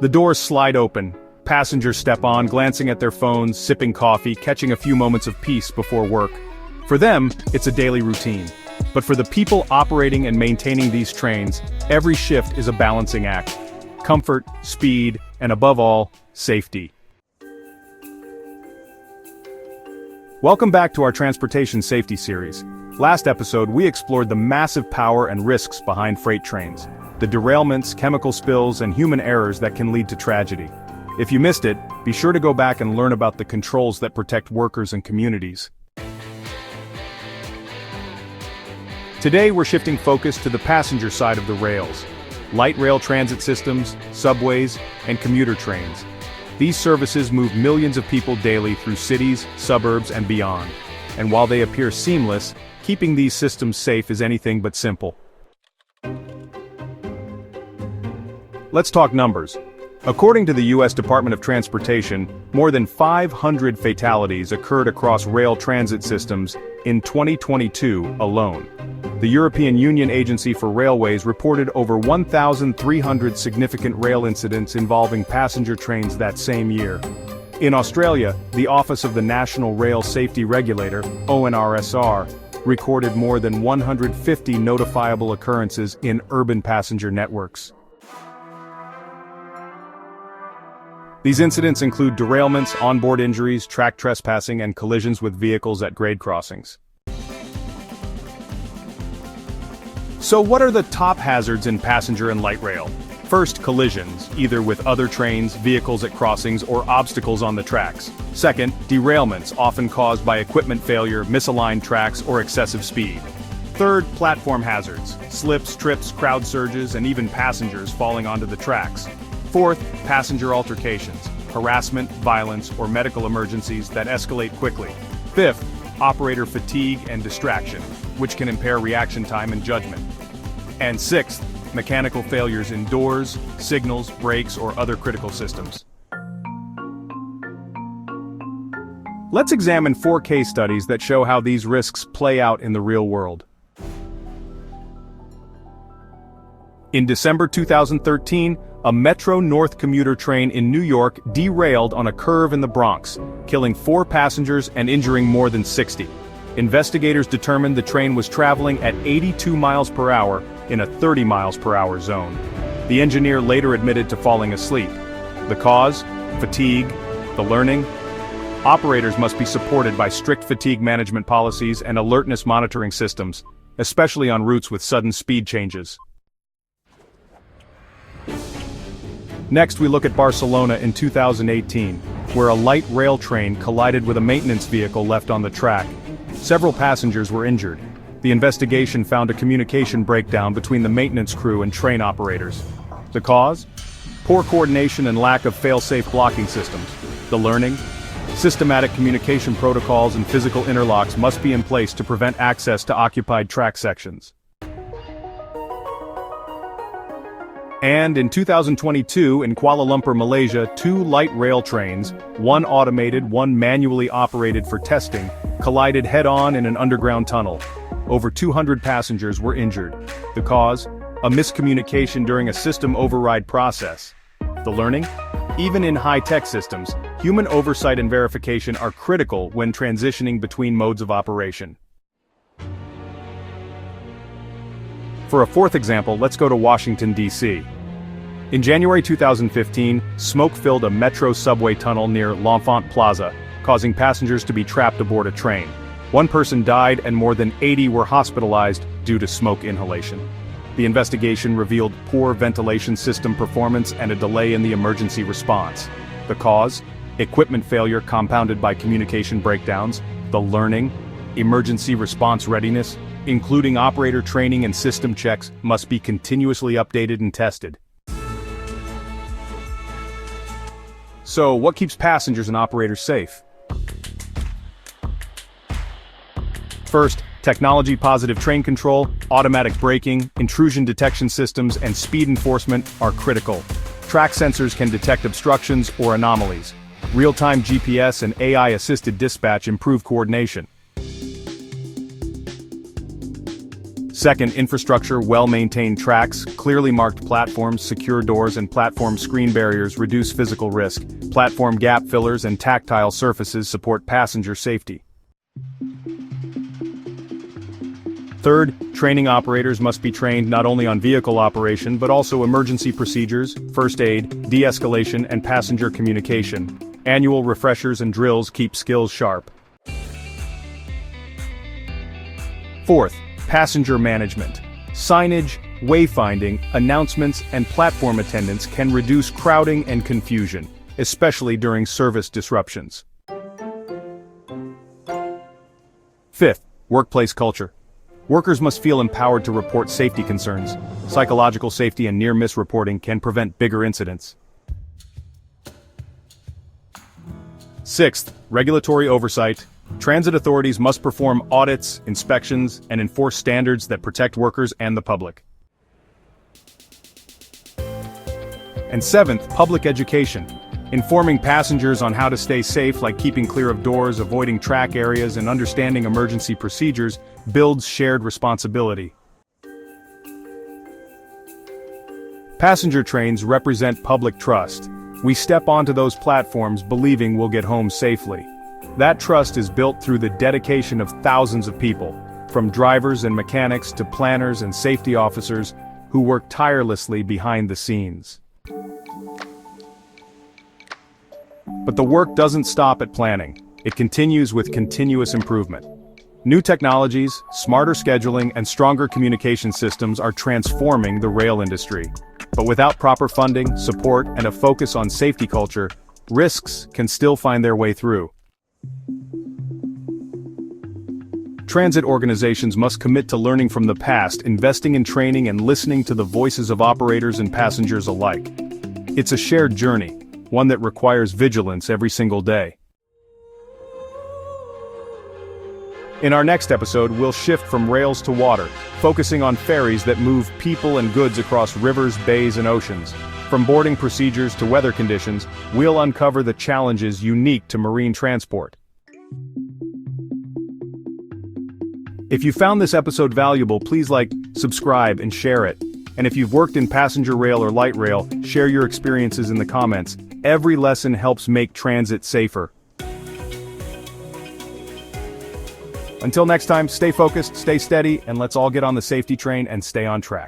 The doors slide open. Passengers step on, glancing at their phones, sipping coffee, catching a few moments of peace before work. For them, it's a daily routine. But for the people operating and maintaining these trains, every shift is a balancing act. Comfort, speed, and above all, safety. Welcome back to our Transportation Safety series. Last episode, we explored the massive power and risks behind freight trains, the derailments, chemical spills, and human errors that can lead to tragedy. If you missed it, be sure to go back and learn about the controls that protect workers and communities. Today we're shifting focus to the passenger side of the rails. Light rail transit systems, subways, and commuter trains. These services move millions of people daily through cities, suburbs, and beyond. And while they appear seamless, keeping these systems safe is anything but simple. Let's talk numbers. According to the U.S. Department of Transportation, more than 500 fatalities occurred across rail transit systems in 2022 alone. The European Union Agency for Railways reported over 1,300 significant rail incidents involving passenger trains that same year. In Australia, the Office of the National Rail Safety Regulator, ONRSR, recorded more than 150 notifiable occurrences in urban passenger networks. These incidents include derailments, onboard injuries, track trespassing, and collisions with vehicles at grade crossings. So what are the top hazards in passenger and light rail? First, collisions, either with other trains, vehicles at crossings, or obstacles on the tracks. Second, derailments, often caused by equipment failure, misaligned tracks, or excessive speed. Third, platform hazards, slips, trips, crowd surges, and even passengers falling onto the tracks. Fourth, passenger altercations, harassment, violence, or medical emergencies that escalate quickly. Fifth, operator fatigue and distraction, which can impair reaction time and judgment. And sixth, mechanical failures in doors, signals, brakes, or other critical systems. Let's examine 4 case studies that show how these risks play out in the real world. In December 2013, a Metro North commuter train in New York derailed on a curve in the Bronx, killing 4 passengers and injuring more than 60. Investigators determined the train was traveling at 82 miles per hour in a 30 miles per hour zone. The engineer later admitted to falling asleep. The cause? Fatigue. The learning? Operators must be supported by strict fatigue management policies and alertness monitoring systems, especially on routes with sudden speed changes. Next, we look at Barcelona in 2018, where a light rail train collided with a maintenance vehicle left on the track. Several passengers were injured. The investigation found a communication breakdown between the maintenance crew and train operators. The cause? Poor coordination and lack of fail-safe blocking systems. The learning? Systematic communication protocols and physical interlocks must be in place to prevent access to occupied track sections. And in 2022, in Kuala Lumpur, Malaysia, 2 light rail trains, one automated, one manually operated for testing, collided head-on in an underground tunnel. Over 200 passengers were injured. The cause? A miscommunication during a system override process. The learning? Even in high-tech systems, human oversight and verification are critical when transitioning between modes of operation. For a 4th example, let's go to Washington, D.C. In January 2015, smoke filled a metro subway tunnel near L'Enfant Plaza, causing passengers to be trapped aboard a train. 1 person died and more than 80 were hospitalized due to smoke inhalation. The investigation revealed poor ventilation system performance and a delay in the emergency response. The cause? Equipment failure compounded by communication breakdowns. The learning? Emergency response readiness, including operator training and system checks, must be continuously updated and tested. So, what keeps passengers and operators safe? First, technology-positive train control, automatic braking, intrusion detection systems, and speed enforcement are critical. Track sensors can detect obstructions or anomalies. Real-time GPS and AI-assisted dispatch improve coordination. Second, infrastructure, well-maintained tracks, clearly marked platforms, secure doors and platform screen barriers reduce physical risk. Platform gap fillers and tactile surfaces support passenger safety. Third, training operators must be trained not only on vehicle operation but also emergency procedures, first aid, de-escalation and passenger communication. Annual refreshers and drills keep skills sharp. Fourth, passenger management. Signage, wayfinding, announcements, and platform attendance can reduce crowding and confusion, especially during service disruptions. Fifth, workplace culture. Workers must feel empowered to report safety concerns. Psychological safety and near-miss reporting can prevent bigger incidents. Sixth, regulatory oversight. Transit authorities must perform audits, inspections, and enforce standards that protect workers and the public. And seventh, public education. Informing passengers on how to stay safe, like keeping clear of doors, avoiding track areas, and understanding emergency procedures, builds shared responsibility. Passenger trains represent public trust. We step onto those platforms believing we'll get home safely. That trust is built through the dedication of thousands of people, from drivers and mechanics to planners and safety officers, who work tirelessly behind the scenes. But the work doesn't stop at planning. It continues with continuous improvement. New technologies, smarter scheduling, and stronger communication systems are transforming the rail industry. But without proper funding, support, and a focus on safety culture, risks can still find their way through. Transit organizations must commit to learning from the past, investing in training and listening to the voices of operators and passengers alike. It's a shared journey, one that requires vigilance every single day. In our next episode, we'll shift from rails to water, focusing on ferries that move people and goods across rivers, bays, and oceans. From boarding procedures to weather conditions, we'll uncover the challenges unique to marine transport. If you found this episode valuable, please like, subscribe, and share it. And if you've worked in passenger rail or light rail, share your experiences in the comments. Every lesson helps make transit safer. Until next time, stay focused, stay steady, and let's all get on the safety train and stay on track.